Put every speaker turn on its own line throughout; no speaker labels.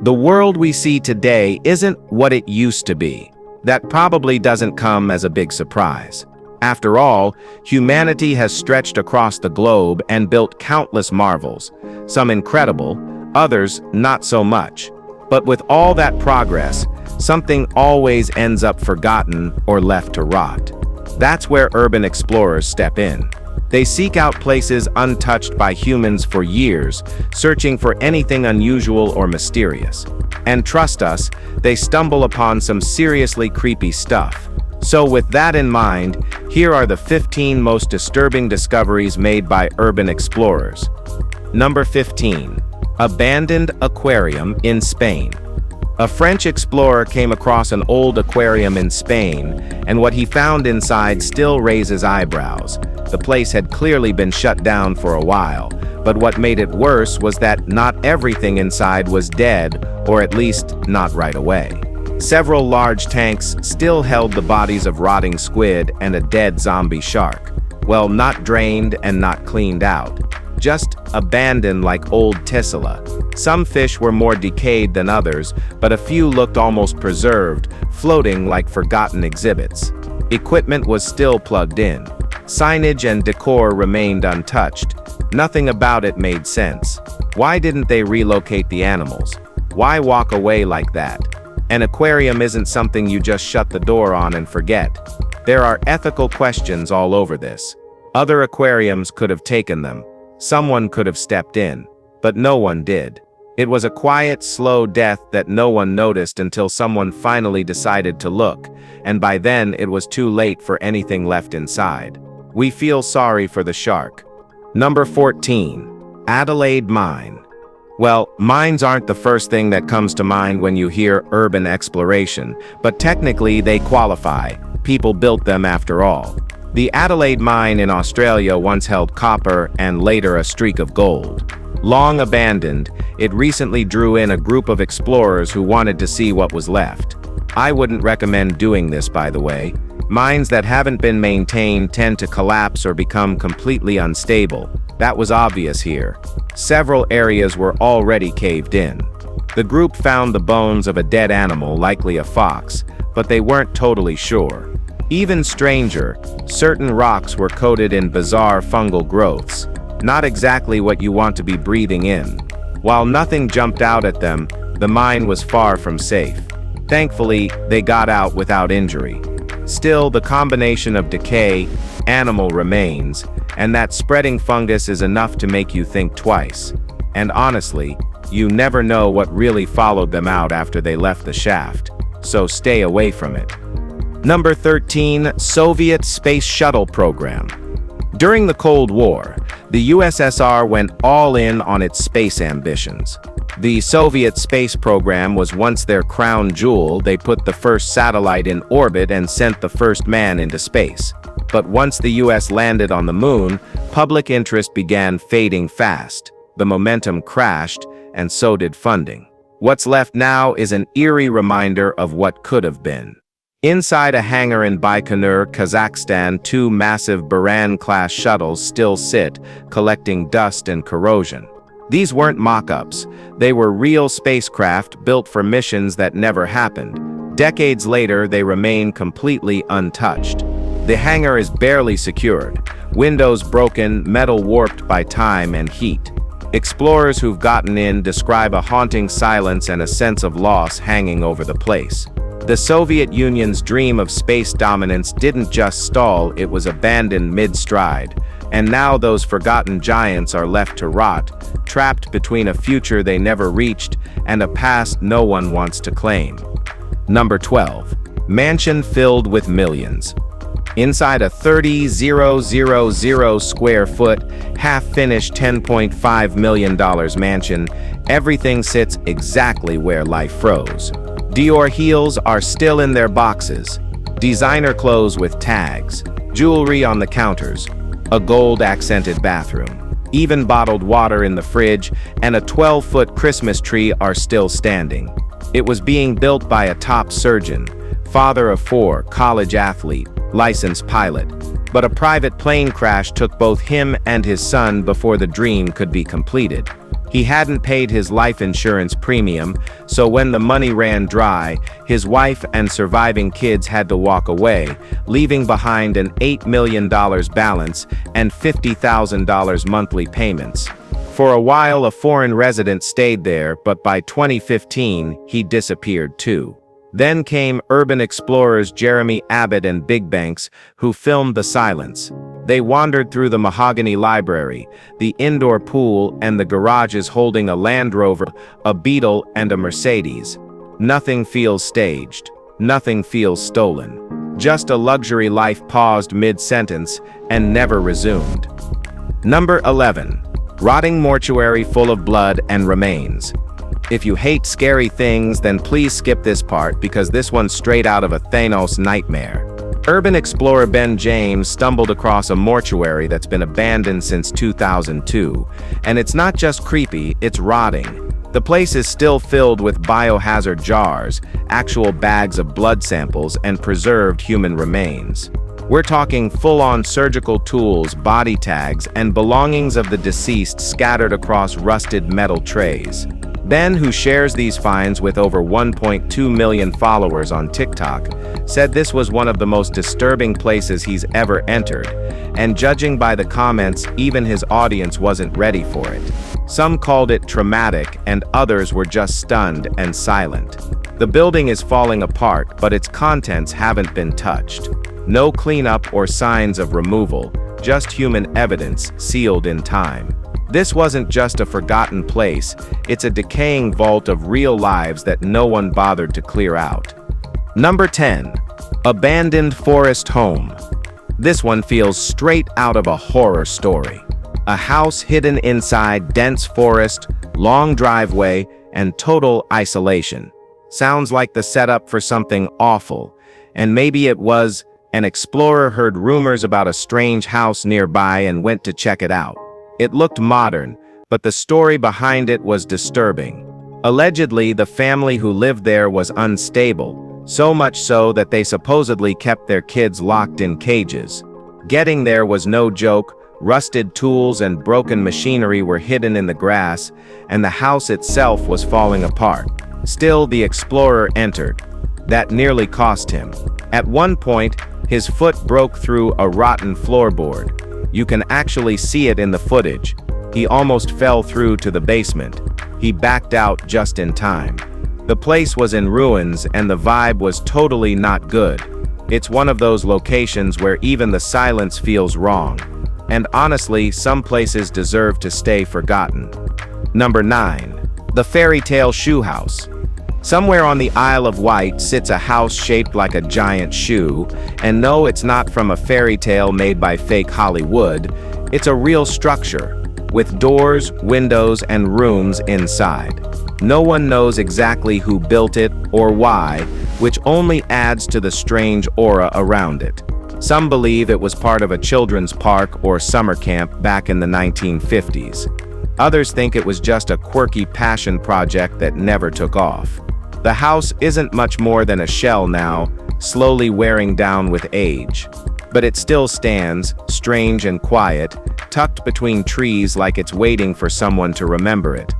The world we see today isn't what it used to be. That probably doesn't come as a big surprise. After all, humanity has stretched across the globe and built countless marvels, some incredible, others not so much. But with all that progress, something always ends up forgotten or left to rot. That's where urban explorers step in. They seek out places untouched by humans for years, searching for anything unusual or mysterious. And trust us, they stumble upon some seriously creepy stuff. So with that in mind, here are the 15 most disturbing discoveries made by urban explorers. Number 15. Abandoned aquarium in Spain. A French explorer came across an old aquarium in Spain, and what he found inside still raises eyebrows. The place had clearly been shut down for a while, but what made it worse was that not everything inside was dead, or at least not right away. Several large tanks still held the bodies of rotting squid and a dead zombie shark. Well, not drained and not cleaned out. Just abandoned like old tessella. Some fish were more decayed than others, but a few looked almost preserved, floating like forgotten exhibits. Equipment was still plugged in. Signage and decor remained untouched. Nothing about it made sense. Why didn't they relocate the animals? Why walk away like that? An aquarium isn't something you just shut the door on and forget. There are ethical questions all over this. Other aquariums could have taken them. Someone could have stepped in, but no one did. It was a quiet, slow death that no one noticed until someone finally decided to look, and by then it was too late for anything left inside. We feel sorry for the shark. Number 14. Adelaide Mine. Well, mines aren't the first thing that comes to mind when you hear urban exploration, but technically they qualify. People built them after all. The Adelaide Mine in Australia once held copper and later a streak of gold. Long abandoned, it recently drew in a group of explorers who wanted to see what was left. I wouldn't recommend doing this, by the way. Mines that haven't been maintained tend to collapse or become completely unstable. That was obvious here. Several areas were already caved in. The group found the bones of a dead animal, likely a fox, but they weren't totally sure. Even stranger, certain rocks were coated in bizarre fungal growths. Not exactly what you want to be breathing in. While nothing jumped out at them, the mine was far from safe. Thankfully, they got out without injury. Still, the combination of decay, animal remains, and that spreading fungus is enough to make you think twice. And honestly, you never know what really followed them out after they left the shaft, so stay away from it. Number 13. Soviet Space Shuttle Program. During the Cold War, the USSR went all in on its space ambitions. The Soviet space program was once their crown jewel. They put the first satellite in orbit and sent the first man into space. But once the US landed on the moon, public interest began fading fast. The momentum crashed, and so did funding. What's left now is an eerie reminder of what could have been. Inside a hangar in Baikonur, Kazakhstan, two massive Buran-class shuttles still sit, collecting dust and corrosion. These weren't mock-ups. They were real spacecraft built for missions that never happened. Decades later, they remain completely untouched. The hangar is barely secured. Windows broken, metal warped by time and heat. Explorers who've gotten in describe a haunting silence and a sense of loss hanging over the place. The Soviet Union's dream of space dominance didn't just stall, it was abandoned mid-stride. And now those forgotten giants are left to rot, trapped between a future they never reached and a past no one wants to claim. Number 12. Mansion filled with millions. Inside a 30,000 square foot, half-finished $10.5 million mansion, everything sits exactly where life froze. Dior heels are still in their boxes, designer clothes with tags, jewelry on the counters, a gold-accented bathroom, even bottled water in the fridge, and a 12-foot Christmas tree are still standing. It was being built by a top surgeon, father of 4, college athlete, licensed pilot. But a private plane crash took both him and his son before the dream could be completed. He hadn't paid his life insurance premium, so when the money ran dry, his wife and surviving kids had to walk away, leaving behind an $8 million balance and $50,000 monthly payments. For a while, a foreign resident stayed there, but by 2015, he disappeared too. Then came urban explorers Jeremy Abbott and Big Banks, who filmed the silence. They wandered through the mahogany library, the indoor pool, and the garages holding a Land Rover, a Beetle, and a Mercedes. Nothing feels staged. Nothing feels stolen. Just a luxury life paused mid-sentence and never resumed. Number 11. Rotting mortuary full of blood and remains. If you hate scary things, then please skip this part because this one's straight out of a Thanos nightmare. Urban explorer Ben James stumbled across a mortuary that's been abandoned since 2002. And it's not just creepy, it's rotting. The place is still filled with biohazard jars, actual bags of blood samples, and preserved human remains. We're talking full-on surgical tools, body tags, and belongings of the deceased scattered across rusted metal trays. Ben, who shares these finds with over 1.2 million followers on TikTok, said this was one of the most disturbing places he's ever entered, and judging by the comments, even his audience wasn't ready for it. Some called it traumatic, and others were just stunned and silent. The building is falling apart, but its contents haven't been touched. No cleanup or signs of removal, just human evidence sealed in time. This wasn't just a forgotten place, it's a decaying vault of real lives that no one bothered to clear out. Number 10. Abandoned forest home. This one feels straight out of a horror story. A house hidden inside dense forest, long driveway, and total isolation. Sounds like the setup for something awful, and maybe it was. An explorer heard rumors about a strange house nearby and went to check it out. It looked modern, but the story behind it was disturbing. Allegedly, the family who lived there was unstable, so much so that they supposedly kept their kids locked in cages. Getting there was no joke. Rusted tools and broken machinery were hidden in the grass, and the house itself was falling apart. Still, the explorer entered. That nearly cost him. At one point, his foot broke through a rotten floorboard. You can actually see it in the footage. He almost fell through to the basement. He backed out just in time. The place was in ruins and the vibe was totally not good. It's one of those locations where even the silence feels wrong. And honestly, some places deserve to stay forgotten. Number 9. The Fairy Tale Shoe House. Somewhere on the Isle of Wight sits a house shaped like a giant shoe, and no, it's not from a fairy tale made by fake Hollywood. It's a real structure, with doors, windows, and rooms inside. No one knows exactly who built it or why, which only adds to the strange aura around it. Some believe it was part of a children's park or summer camp back in the 1950s. Others think it was just a quirky passion project that never took off. The house isn't much more than a shell now, slowly wearing down with age. But it still stands, strange and quiet, tucked between trees like it's waiting for someone to remember it.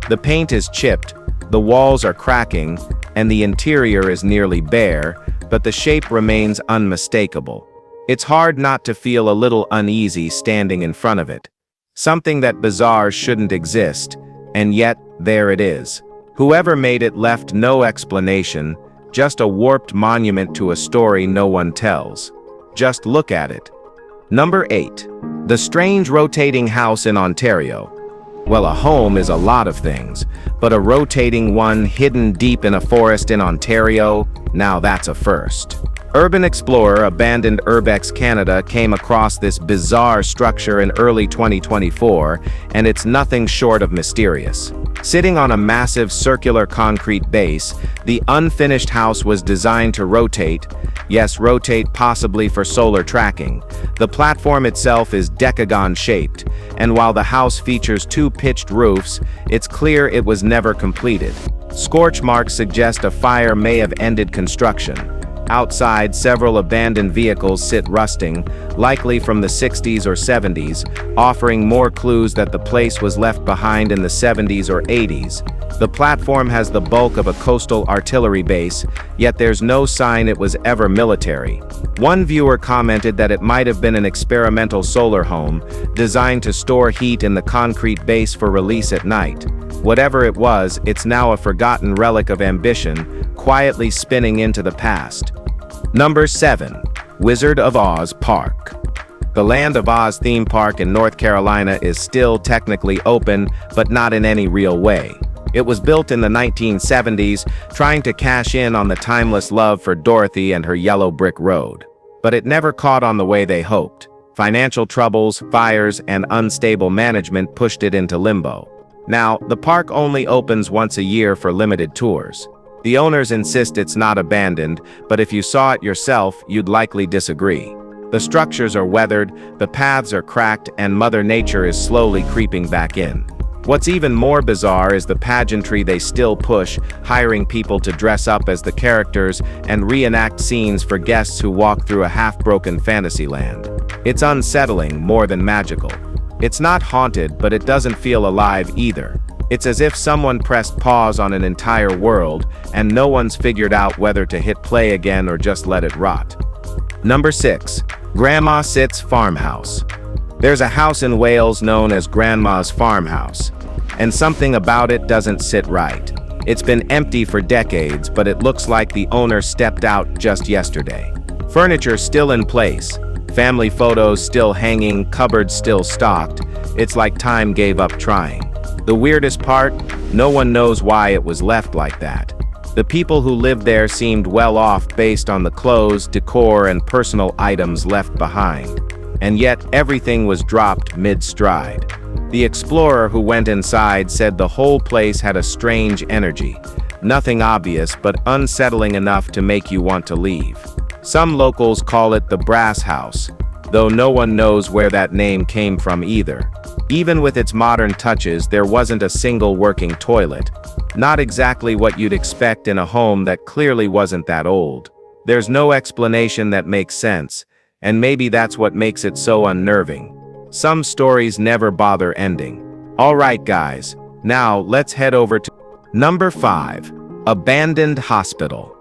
The paint is chipped, the walls are cracking, and the interior is nearly bare, but the shape remains unmistakable. It's hard not to feel a little uneasy standing in front of it. Something that bizarre shouldn't exist, and yet there it is. Whoever made it left no explanation, just a warped monument to a story no one tells. Just look at it. Number 8. The strange rotating house in Ontario. Well, a home is a lot of things, but a rotating one hidden deep in a forest in Ontario, now that's a first. Urban explorer Abandoned Urbex Canada came across this bizarre structure in early 2024, and it's nothing short of mysterious. Sitting on a massive circular concrete base, the unfinished house was designed to rotate, yes, rotate possibly for solar tracking. The platform itself is decagon-shaped, and while the house features 2 pitched roofs, it's clear it was never completed. Scorch marks suggest a fire may have ended construction. Outside, several abandoned vehicles sit rusting, likely from the 60s or 70s, offering more clues that the place was left behind in the 70s or 80s. The platform has the bulk of a coastal artillery base, yet there's no sign it was ever military. One viewer commented that it might have been an experimental solar home, designed to store heat in the concrete base for release at night. Whatever it was, it's now a forgotten relic of ambition, quietly spinning into the past. Number 7. Wizard of Oz Park. The Land of Oz theme park in North Carolina is still technically open, but not in any real way. It was built in the 1970s, trying to cash in on the timeless love for Dorothy and her yellow brick road. But it never caught on the way they hoped. Financial troubles, fires, and unstable management pushed it into limbo. Now, the park only opens once a year for limited tours. The owners insist it's not abandoned, but if you saw it yourself, you'd likely disagree. The structures are weathered, the paths are cracked, and Mother Nature is slowly creeping back in. What's even more bizarre is the pageantry they still push, hiring people to dress up as the characters and reenact scenes for guests who walk through a half-broken fantasy land. It's unsettling more than magical. It's not haunted, but it doesn't feel alive either. It's as if someone pressed pause on an entire world, and no one's figured out whether to hit play again or just let it rot. Number 6. Grandma Sits Farmhouse. There's a house in Wales known as Grandma's Farmhouse, and something about it doesn't sit right. It's been empty for decades, but it looks like the owner stepped out just yesterday. Furniture still in place, family photos still hanging, cupboards still stocked. It's like time gave up trying. The weirdest part, no one knows why it was left like that. The people who lived there seemed well off based on the clothes, decor, and personal items left behind. And yet, everything was dropped mid-stride. The explorer who went inside said the whole place had a strange energy. Nothing obvious, but unsettling enough to make you want to leave. Some locals call it the Brass House, though no one knows where that name came from either. Even with its modern touches, there wasn't a single working toilet. Not exactly what you'd expect in a home that clearly wasn't that old. There's no explanation that makes sense, and maybe that's what makes it so unnerving. Some stories never bother ending. Alright guys, now let's head over to Number 5. Abandoned Hospital.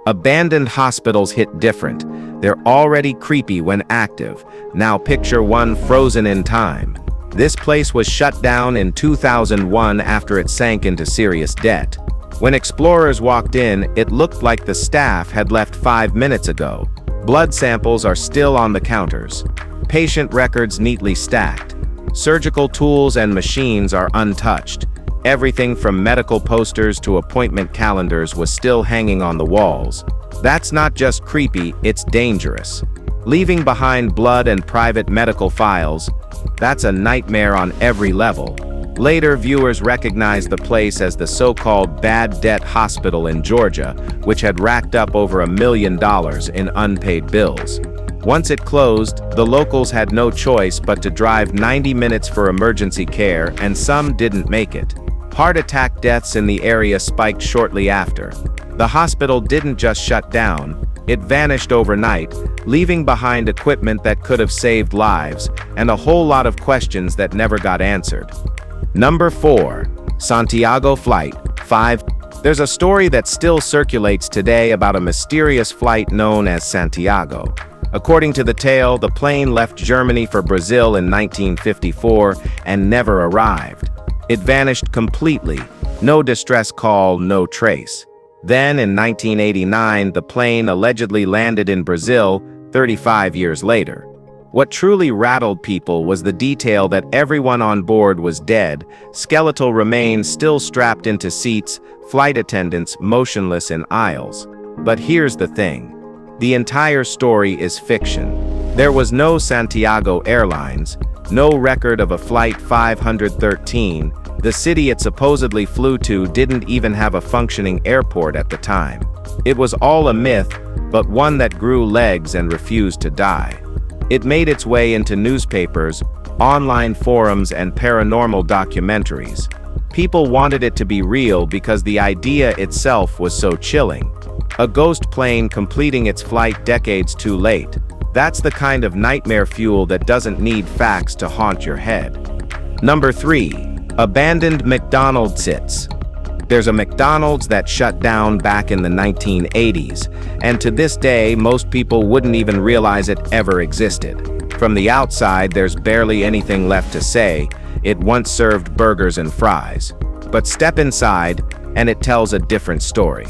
Abandoned hospitals hit different. They're already creepy when active. Now picture one frozen in time. This place was shut down in 2001 after it sank into serious debt. When explorers walked in, it looked like the staff had left 5 minutes ago. Blood samples are still on the counters. Patient records neatly stacked. Surgical tools and machines are untouched. Everything from medical posters to appointment calendars was still hanging on the walls. That's not just creepy, it's dangerous. Leaving behind blood and private medical files, that's a nightmare on every level. Later, viewers recognized the place as the so-called Bad Debt Hospital in Georgia, which had racked up over $1 million in unpaid bills. Once it closed, the locals had no choice but to drive 90 minutes for emergency care, and some didn't make it. Heart attack deaths in the area spiked shortly after. The hospital didn't just shut down, it vanished overnight, leaving behind equipment that could have saved lives, and a whole lot of questions that never got answered. Number 4. Santiago Flight 5. There's a story that still circulates today about a mysterious flight known as Santiago. According to the tale, the plane left Germany for Brazil in 1954 and never arrived. It vanished completely. No distress call, no trace. Then, in 1989, the plane allegedly landed in Brazil 35 years later. What truly rattled people was the detail that everyone on board was dead, skeletal remains still strapped into seats, flight attendants motionless in aisles. But here's the thing. The entire story is fiction. There was no Santiago Airlines, no record of a Flight 513. The city it supposedly flew to didn't even have a functioning airport at the time. It was all a myth, but one that grew legs and refused to die. It made its way into newspapers, online forums, and paranormal documentaries. People wanted it to be real because the idea itself was so chilling. A ghost plane completing its flight decades too late. That's the kind of nightmare fuel that doesn't need facts to haunt your head. Number 3. Abandoned McDonald's sits. There's a McDonald's that shut down back in the 1980s, and to this day, most people wouldn't even realize it ever existed. From the outside, there's barely anything left to say. It once served burgers and fries. But step inside, and it tells a different story.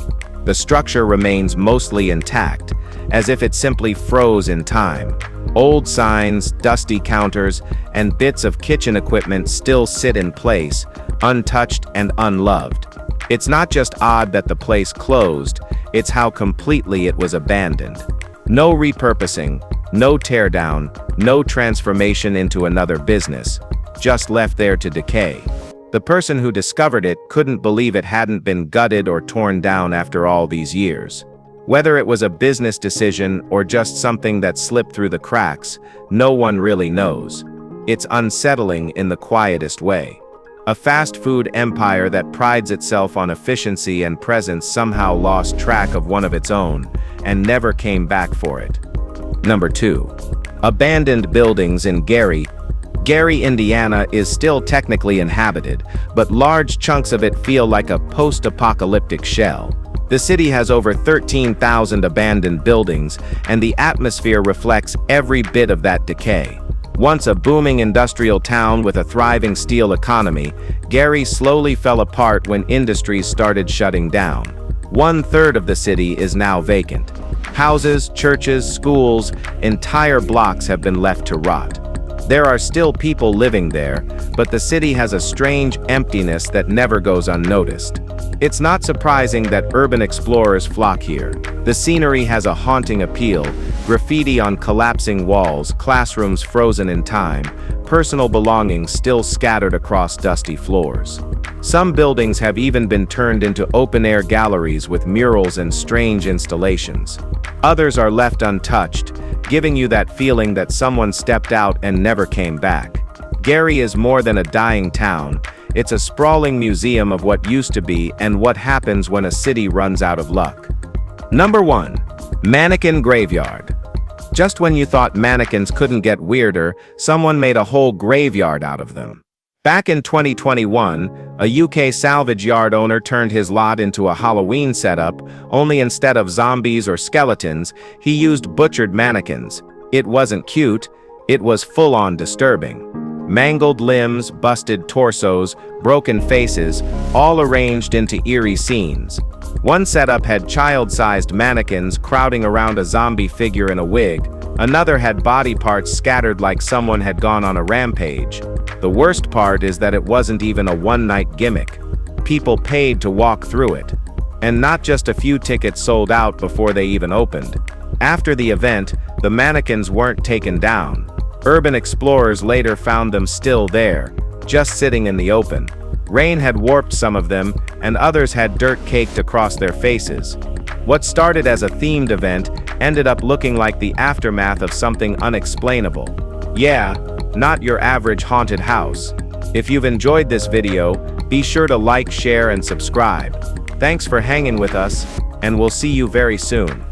The structure remains mostly intact, as if it simply froze in time. Old signs, dusty counters, and bits of kitchen equipment still sit in place, untouched and unloved. It's not just odd that the place closed, it's how completely it was abandoned. No repurposing, no teardown, no transformation into another business, just left there to decay. The person who discovered it couldn't believe it hadn't been gutted or torn down after all these years. Whether it was a business decision or just something that slipped through the cracks, no one really knows. It's unsettling in the quietest way. A fast food empire that prides itself on efficiency and presence somehow lost track of one of its own and never came back for it. Number 2. Abandoned buildings in Gary, Indiana is still technically inhabited, but large chunks of it feel like a post-apocalyptic shell. The city has over 13,000 abandoned buildings, and the atmosphere reflects every bit of that decay. Once a booming industrial town with a thriving steel economy, Gary slowly fell apart when industries started shutting down. 1/3 of the city is now vacant. Houses, churches, schools, entire blocks have been left to rot. There are still people living there, but the city has a strange emptiness that never goes unnoticed. It's not surprising that urban explorers flock here. The scenery has a haunting appeal: graffiti on collapsing walls, classrooms frozen in time, personal belongings still scattered across dusty floors. Some buildings have even been turned into open-air galleries with murals and strange installations. Others are left untouched, giving you that feeling that someone stepped out and never came back. Gary is more than a dying town. It's a sprawling museum of what used to be and what happens when a city runs out of luck. Number 1. Mannequin Graveyard. Just when you thought mannequins couldn't get weirder, someone made a whole graveyard out of them. Back in 2021, a UK salvage yard owner turned his lot into a Halloween setup, only instead of zombies or skeletons, he used butchered mannequins. It wasn't cute, it was full-on disturbing. Mangled limbs, busted torsos, broken faces, all arranged into eerie scenes. One setup had child-sized mannequins crowding around a zombie figure in a wig. Another had body parts scattered like someone had gone on a rampage. The worst part is that it wasn't even a one-night gimmick. People paid to walk through it. And not just a few tickets sold out before they even opened. After the event, the mannequins weren't taken down. Urban explorers later found them still there, just sitting in the open. Rain had warped some of them, and others had dirt caked across their faces. What started as a themed event ended up looking like the aftermath of something unexplainable. Yeah, not your average haunted house. If you've enjoyed this video, be sure to like, share, and subscribe. Thanks for hanging with us, and we'll see you very soon.